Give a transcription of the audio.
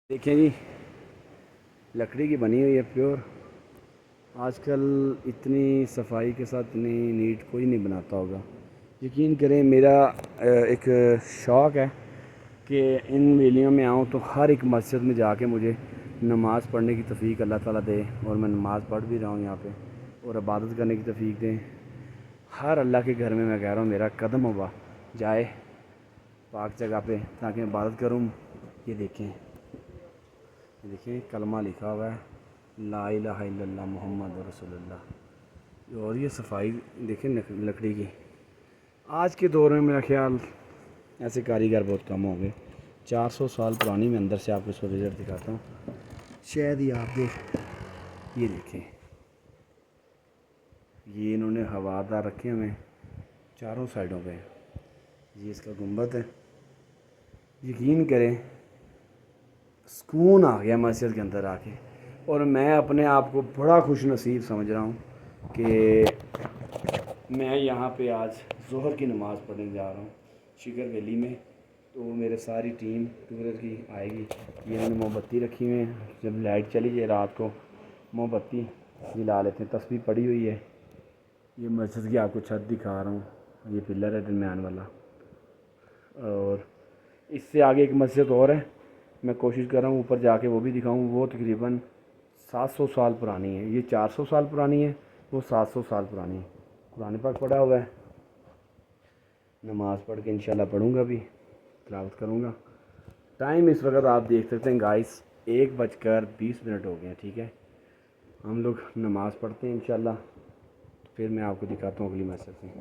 دیکھیں جی، لکڑی کی بنی ہوئی ہے پیور. آج کل اتنی صفائی کے ساتھ اتنی نیٹ کوئی نہیں بناتا ہوگا. یقین کریں میرا ایک شوق ہے کہ ان ویلیوں میں آؤں تو ہر ایک مسجد میں جا کے مجھے نماز پڑھنے کی توفیق اللہ تعالیٰ دے، اور میں نماز پڑھ بھی رہا ہوں یہاں پہ، اور عبادت کرنے کی توفیق دیں. ہر اللہ کے گھر میں کہہ رہا ہوں میرا قدم ہوگا جائے پاک جگہ پہ تاکہ میں عبادت کروں. یہ دیکھیں کلمہ لکھا ہوا ہے لا الہ الا اللہ محمد رسول اللہ. اور یہ صفائی دیکھیں لکڑی کی. آج کے دور میں میرا خیال ایسے کاریگر بہت کم ہوں گے. 400 سال پرانی میں اندر سے آپ کو اس کو رزلٹ دکھاتا ہوں. شاید ہی آپ یہ دیکھیں، یہ انہوں نے ہوادار رکھے ہوئے چاروں سائڈوں پہ. یہ اس کا گنبد ہے. یقین کریں سکون آ گیا مسجد کے اندر آ کے، اور میں اپنے آپ کو بڑا خوش نصیب سمجھ رہا ہوں کہ میں یہاں پہ آج ظہر کی نماز پڑھنے جا رہا ہوں شکر ویلی میں. تو میرے ساری ٹیم ٹورر کی آئے گی. یہ انہوں نے موم بتی رکھی ہوئے ہیں، جب لائٹ چلی جائے رات کو موم بتی جلا لیتے ہیں. تسبیح پڑی ہوئی ہے. یہ مسجد کی آپ کو چھت دکھا رہا ہوں، یہ پلر ہے درمیان والا. اور اس سے آگے ایک مسجد اور ہے، میں کوشش کر رہا ہوں اوپر جا کے وہ بھی دکھاؤں. وہ تقریباً 700 سال پرانی ہے. یہ 400 سال پرانی ہے، وہ 700 سال پرانی ہے. قرآن پاک پڑھا ہوا ہے. نماز پڑھ کے انشاءاللہ پڑھوں گا بھی، تلاوت کروں گا. ٹائم اس وقت آپ دیکھ سکتے ہیں گائس 1:20 ہو گئے ہیں. ٹھیک ہے، ہم لوگ نماز پڑھتے ہیں انشاءاللہ، پھر میں آپ کو دکھاتا ہوں اگلی مسجد سے.